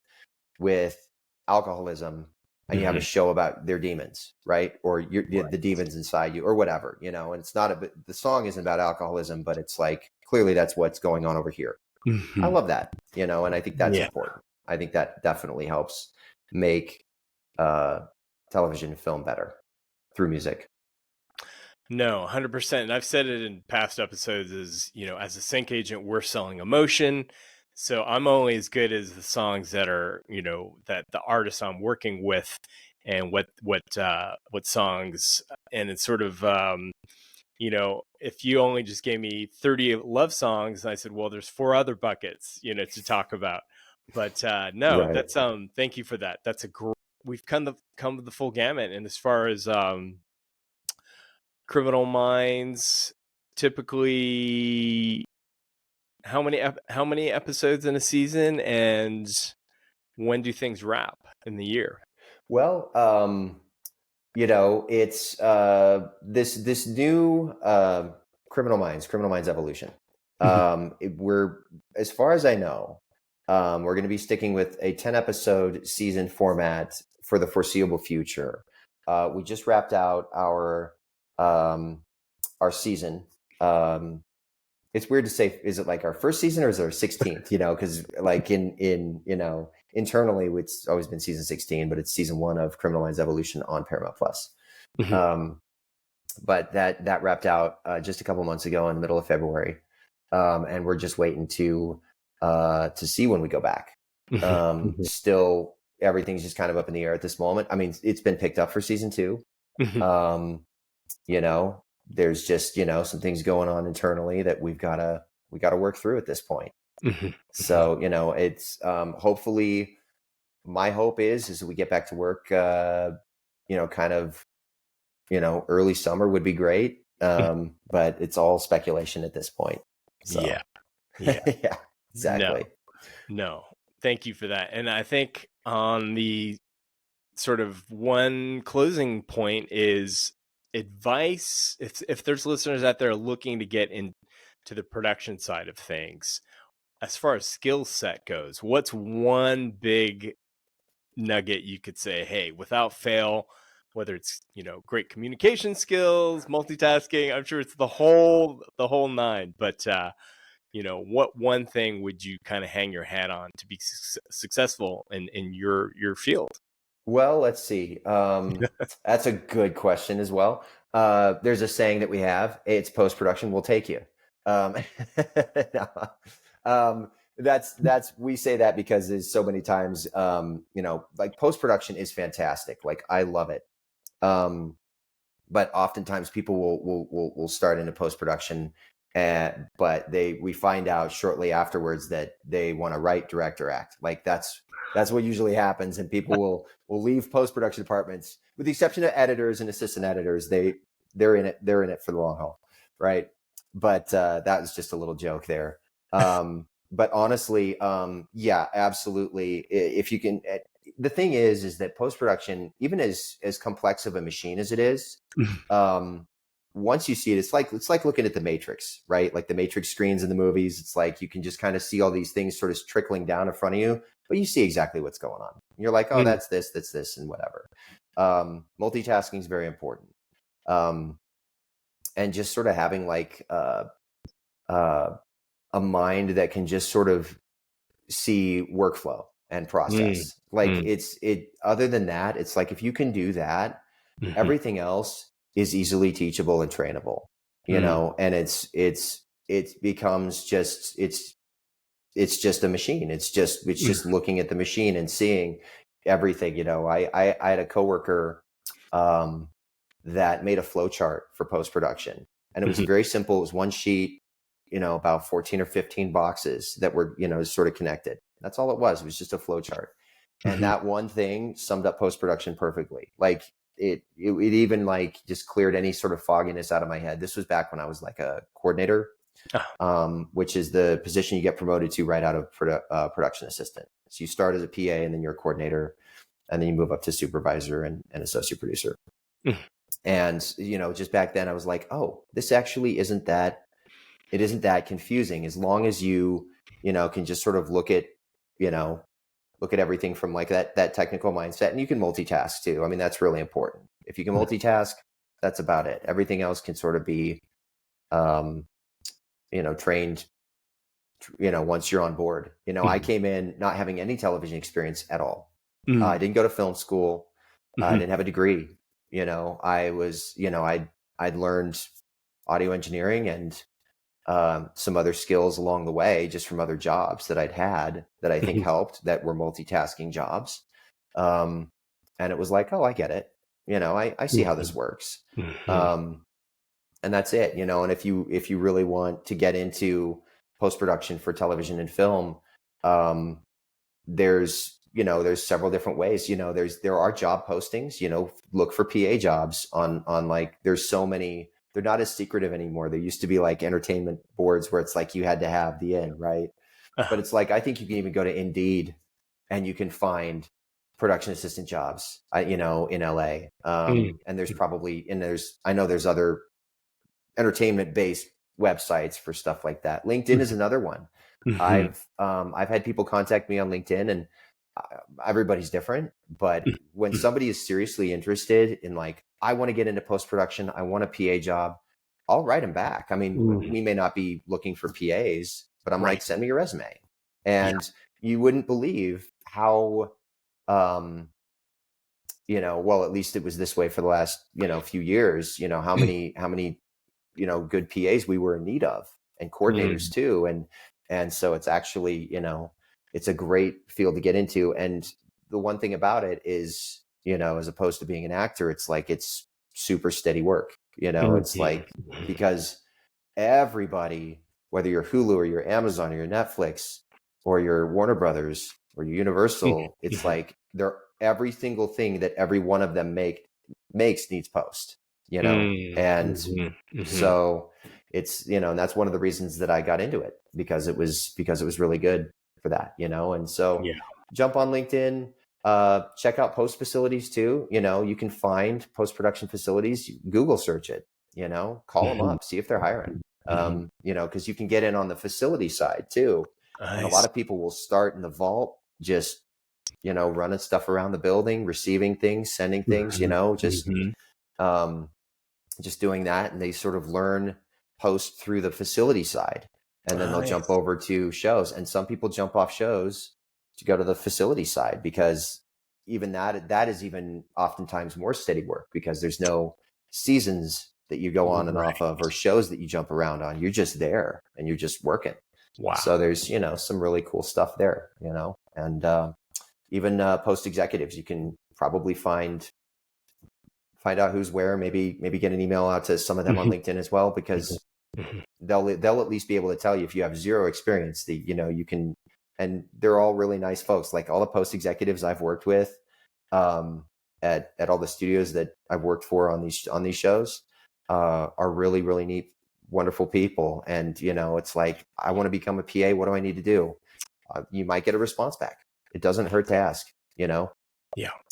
[SPEAKER 2] alcoholism, and you have a show about their demons, right? Or the demons inside you or whatever, and it's not the song isn't about alcoholism, but it's like, clearly that's what's going on over here. I love that, and I think that's important. I think that definitely helps make television and film better through music.
[SPEAKER 1] No, 100%. And I've said it in past episodes is, as a sync agent, we're selling emotion. So I'm only as good as the songs that are, that the artists I'm working with and what songs. And it's sort of, if you only just gave me 30 love songs, and I said, well, there's 4 other buckets, to talk about. But no,
[SPEAKER 2] Right.
[SPEAKER 1] that's thank you for that. That's we've come to the full gamut. And as far as Criminal Minds, typically how many episodes in a season, and when do things wrap in the year?
[SPEAKER 2] Well, it's this new Criminal Minds Evolution. We're, as far as I know, we're going to be sticking with a 10 episode season format for the foreseeable future. We just wrapped out our season. It's weird to say, is it like our first season or is it our 16th? Because like in internally, it's always been season 16, but it's season 1 of Criminal Minds Evolution on Paramount Plus. But that wrapped out just a couple months ago in the middle of February, and we're just waiting to see when we go back. Still, everything's just kind of up in the air at this moment. I mean, it's been picked up for season 2. There's just some things going on internally that we got to work through at this point. So it's hopefully, my hope is that we get back to work kind of early summer would be great, but it's all speculation at this point. So.
[SPEAKER 1] Yeah
[SPEAKER 2] yeah, exactly.
[SPEAKER 1] No, thank you for that. And I think on the sort of one closing point is advice, if there's listeners out there looking to get into the production side of things, as far as skill set goes, what's one big nugget you could say, hey, without fail, whether it's great communication skills, multitasking, I'm sure it's the whole 9, but what one thing would you kind of hang your hat on to be successful in your field?
[SPEAKER 2] Well, let's see. That's a good question as well. There's a saying that we have: it's post-production will take you. That's we say that because there's so many times, like post-production is fantastic. Like I love it. But oftentimes people will start into post-production but we find out shortly afterwards that they want to write, direct, or act. Like that's what usually happens, and people will leave post-production departments, with the exception of editors and assistant editors. They're in it for the long haul, right? But that was just a little joke there. But honestly, yeah, absolutely. If you can, the thing is that post-production, even as complex of a machine as it is, once you see it, it's like looking at the Matrix, right? Like the Matrix screens in the movies. It's like you can just kind of see all these things sort of trickling down in front of you, but you see exactly what's going on. You're like, oh, that's this, and whatever. Multitasking is very important. And just sort of having like a mind that can just sort of see workflow and process. Other than that, it's like, if you can do that, everything else is easily teachable and trainable, you know, and it becomes just, it's just a machine. It's just looking at the machine and seeing everything. You know, I had a coworker that made a flow chart for post-production, and it was very simple. It was one sheet, you know, about 14 or 15 boxes that were, you know, sort of connected. That's all it was. It was just a flow chart. And that one thing summed up post-production perfectly. Like it even like just cleared any sort of fogginess out of my head. This was back when I was like a coordinator, which is the position you get promoted to right out of production assistant. So you start as a PA, and then you're a coordinator, and then you move up to supervisor and associate producer. And, you know, just back then I was like, oh, this actually isn't that confusing, as long as you know, can just sort of look at everything from like that technical mindset, and you can multitask too. I mean, that's really important. If you can multitask, that's about it. Everything else can sort of be, you know, trained, you know, once you're on board. You know, I came in not having any television experience at all. I didn't go to film school. I didn't have a degree. You know, I was, you know, I'd learned audio engineering and some other skills along the way, just from other jobs that I'd had that I think helped, that were multitasking jobs. And it was like, oh, I get it. You know, I see how this works. And that's it, you know. And if you really want to get into post-production for television and film, there's several different ways. You know, there are job postings, you know, look for PA jobs on like, there's so many. They're not as secretive anymore. There used to be like entertainment boards where it's like you had to have the in, right? But it's like, I think you can even go to Indeed and you can find production assistant jobs, you know, in LA. And I know there's other entertainment based websites for stuff like that. LinkedIn is another one. I've had people contact me on LinkedIn, and everybody's different, but when somebody is seriously interested in like, I want to get into post-production, I want a PA job, I'll write them back. I mean, we may not be looking for PAs, but I'm like, send me your resume. And you wouldn't believe how, you know, well, at least it was this way for the last, you know, few years, you know, how many, you know, good PAs we were in need of, and coordinators too. And so it's actually, you know, it's a great field to get into. And the one thing about it is, you know, as opposed to being an actor, it's like, it's super steady work. You know, it's like, because everybody, whether you're Hulu or you're Amazon or you're Netflix or you're Warner Brothers or you're Universal, it's like every single thing that every one of them makes needs post, you know? And so it's, you know, and that's one of the reasons that I got into it, because it was really good for that, you know? And so jump on LinkedIn, check out post facilities too. You know, you can find post-production facilities, Google search it, you know, call them up, see if they're hiring, you know, cause you can get in on the facility side too. Nice. And a lot of people will start in the vault, just, you know, running stuff around the building, receiving things, sending things, you know, just doing that. And they sort of learn post through the facility side, and then they'll jump over to shows. And some people jump off shows to go to the facility side, because even that is even oftentimes more steady work, because there's no seasons that you go on and off of, or shows that you jump around on. You're just there and you're just working. Wow. So there's, you know, some really cool stuff there, you know, and even post executives, you can probably find out who's where, maybe get an email out to some of them on LinkedIn as well, because they'll at least be able to tell you if you have zero experience, you can, and they're all really nice folks. Like all the post executives I've worked with, at all the studios that I've worked for on these shows, are really, really neat, wonderful people. And, it's like, I want to become a PA. What do I need to do? You might get a response back. It doesn't hurt to ask,
[SPEAKER 1] Yeah.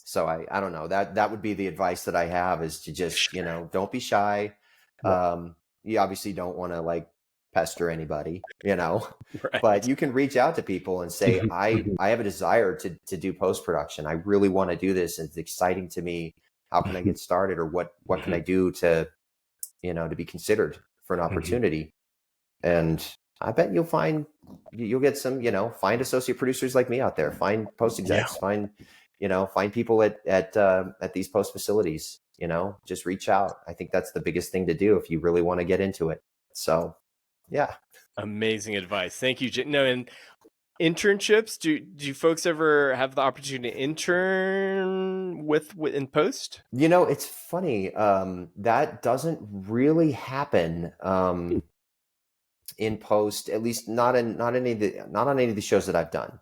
[SPEAKER 2] So I don't know, that would be the advice that I have, is to just, don't be shy. You obviously don't want to like pester anybody,
[SPEAKER 1] Right.
[SPEAKER 2] but you can reach out to people and say, I have a desire to do post-production. I really want to do this. It's exciting to me. How can I get started? Or what can I do to be considered for an opportunity? And I bet you'll get some, find associate producers like me out there, find post execs, find people at these post facilities, just reach out. I think that's the biggest thing to do if you really want to get into it. So, yeah.
[SPEAKER 1] Amazing advice. Thank you. No, and internships, do folks ever have the opportunity to intern with in post?
[SPEAKER 2] It's funny. That doesn't really happen. In post, at least not on any of the shows that I've done.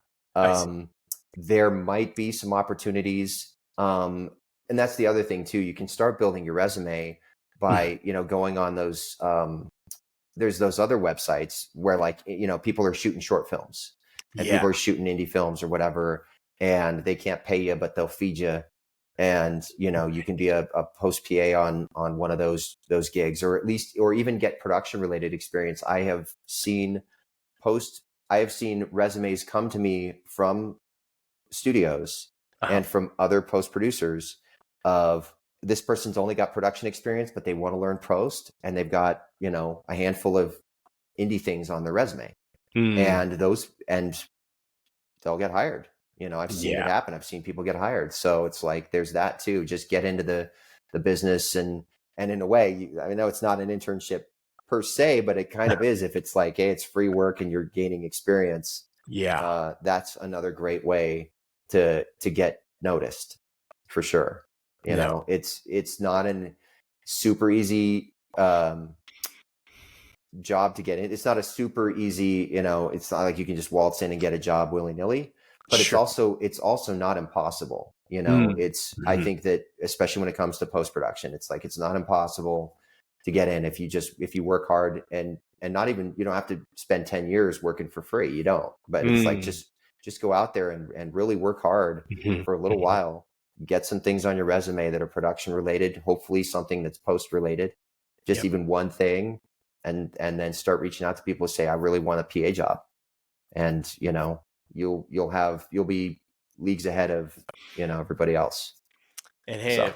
[SPEAKER 2] There might be some opportunities. And that's the other thing too. You can start building your resume by, going on those, there's those other websites where like, people are shooting short films and people are shooting indie films or whatever, and they can't pay you, but they'll feed you. And, you can be a post PA on one of those gigs, or at least, or even get production related experience. I have seen resumes come to me from studios and from other post producers of, this person's only got production experience, but they want to learn post, and they've got, a handful of indie things on their resume, and they'll get hired. I've seen it happen. I've seen people get hired. So it's like, there's that too. Just get into the business, and in a way, I know it's not an internship per se, but it kind of is. If it's like, hey, it's free work and you're gaining experience. That's another great way to get noticed, for sure. It's not an super easy job to get in. It's not a super easy, it's not like you can just waltz in and get a job willy-nilly, but it's also not impossible. I think that, especially when it comes to post-production, it's like, it's not impossible to get in if you work hard, and not even, you don't have to spend 10 years working for free. You don't, but it's like, just go out there and really work hard for a little while, get some things on your resume that are production related, hopefully something that's post related, just even one thing. And then start reaching out to people who say, I really want a PA job. And, you'll be leagues ahead of, everybody else.
[SPEAKER 1] And hey,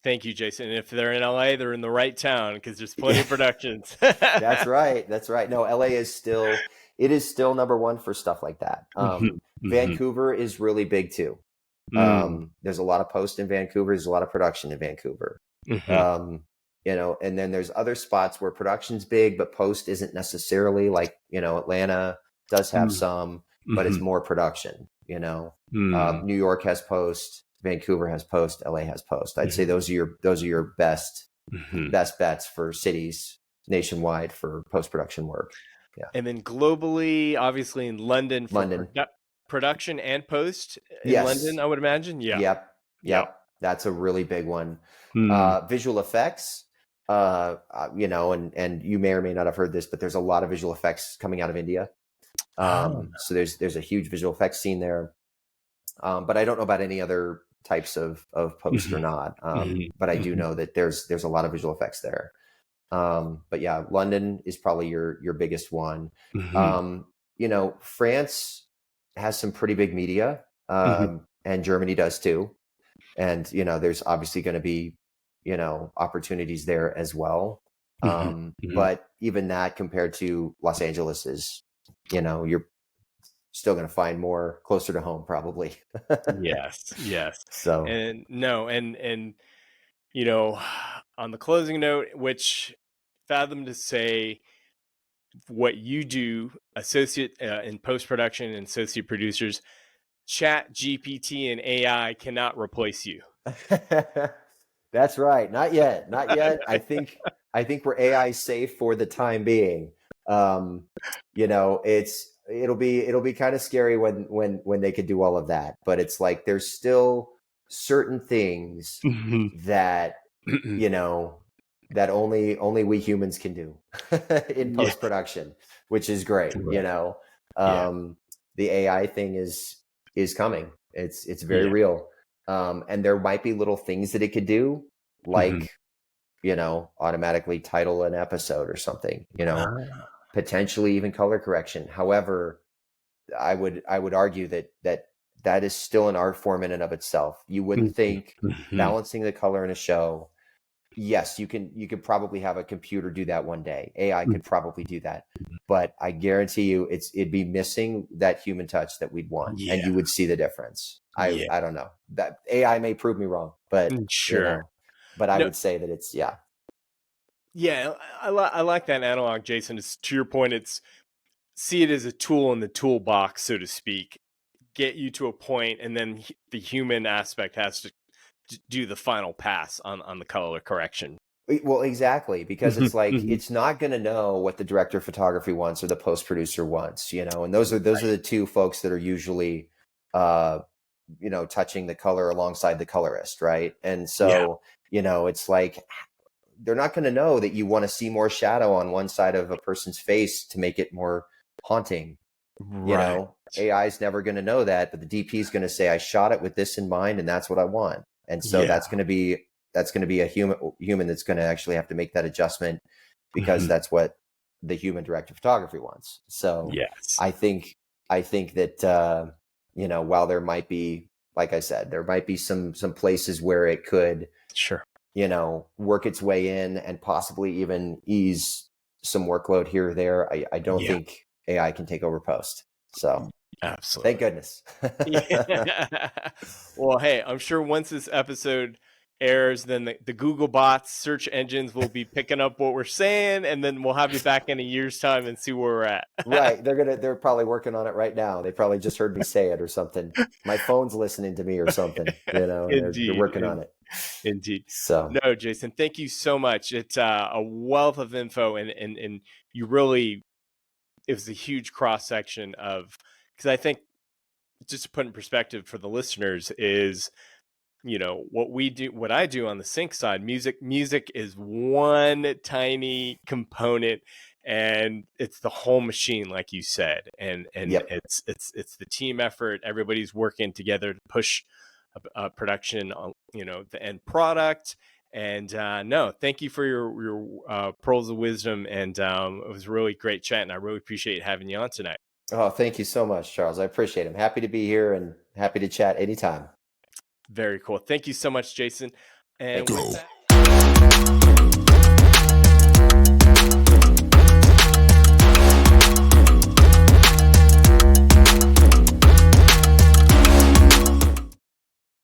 [SPEAKER 1] thank you, Jason. And if they're in LA, they're in the right town, because there's plenty of productions.
[SPEAKER 2] That's right. No, LA is still number one for stuff like that. Vancouver is really big too. There's a lot of post in Vancouver. There's a lot of production in Vancouver. And then there's other spots where production's big, but post isn't necessarily, like, Atlanta does have some, but it's more production. New York has post, Vancouver has post, LA has post. I'd say those are your best bets for cities nationwide for post-production work. Yeah.
[SPEAKER 1] And then globally, obviously in London for production and post in London, I would imagine.
[SPEAKER 2] Yep. That's a really big one. Visual effects, and you may or may not have heard this, but there's a lot of visual effects coming out of India. So there's a huge visual effects scene there. But I don't know about any other types of post or not. But I do know that there's a lot of visual effects there. But yeah, London is probably your biggest one. France has some pretty big media, and Germany does too. And, there's obviously going to be, opportunities there as well. But even that, compared to Los Angeles, is, you're still going to find more closer to home, probably.
[SPEAKER 1] Yes.
[SPEAKER 2] So,
[SPEAKER 1] and on the closing note, which fathom to say what you do, associate in post-production and associate producers, Chat GPT and AI cannot replace you.
[SPEAKER 2] That's right. Not yet. I think I think we're AI safe for the time being. You know, it'll be kind of scary when they could do all of that, but it's like there's still certain things that you know that only we humans can do in post production, which is great.
[SPEAKER 1] Right.
[SPEAKER 2] You know, the AI thing is coming. It's very real, and there might be little things that it could do, like you know, automatically title an episode or something. You know, potentially even color correction. However, I would argue that is still an art form in and of itself. You wouldn't think balancing the color in a show. Yes, you could probably have a computer do that one day. AI could probably do that, but I guarantee you, it'd be missing that human touch that we'd want, and you would see the difference. I don't know, that AI may prove me wrong, but
[SPEAKER 1] sure.
[SPEAKER 2] you know, but I would say that it's
[SPEAKER 1] Yeah, I like that analog, Jason. It's to your point. It's see it as a tool in the toolbox, so to speak. Get you to a point, and then the human aspect has to do the final pass on the color correction.
[SPEAKER 2] Well, exactly, because it's like it's not going to know what the director of photography wants or the post producer wants, you know, and those are the two folks that are usually, you know, touching the color alongside the colorist, right? And so, you know, it's like they're not going to know that you want to see more shadow on one side of a person's face to make it more haunting. You know, AI is never going to know that, but the DP is going to say, I shot it with this in mind, and that's what I want. And so that's going to be a human that's going to actually have to make that adjustment, because that's what the human director of photography wants. So I think that you know, while there might be, like I said, there might be some places where it could you know, work its way in and possibly even ease some workload here or there, I don't think AI can take over post. So absolutely, thank goodness.
[SPEAKER 1] Well, hey, I'm sure once this episode airs, then the Google bots, search engines will be picking up what we're saying, and then we'll have you back in a year's time and see where we're at.
[SPEAKER 2] Right. They're probably working on it right now. They probably just heard me say it or something. My phone's listening to me or something, you know, and they're working on it.
[SPEAKER 1] Indeed.
[SPEAKER 2] So
[SPEAKER 1] no, Jason, thank you so much. It's a wealth of info, and you really, it was a huge cross section of, because I think, just to put in perspective for the listeners, is, you know, what I do on the sync side, music is one tiny component, and it's the whole machine, like you said, and it's the team effort. Everybody's working together to push a production on, you know, the end product. And no, thank you for your pearls of wisdom, and it was really great chatting. I really appreciate having you on tonight.
[SPEAKER 2] Oh, thank you so much, Charles. I appreciate it. I'm happy to be here and happy to chat anytime.
[SPEAKER 1] Very cool. Thank you so much, Jason. And
[SPEAKER 2] Thank you.
[SPEAKER 1] with that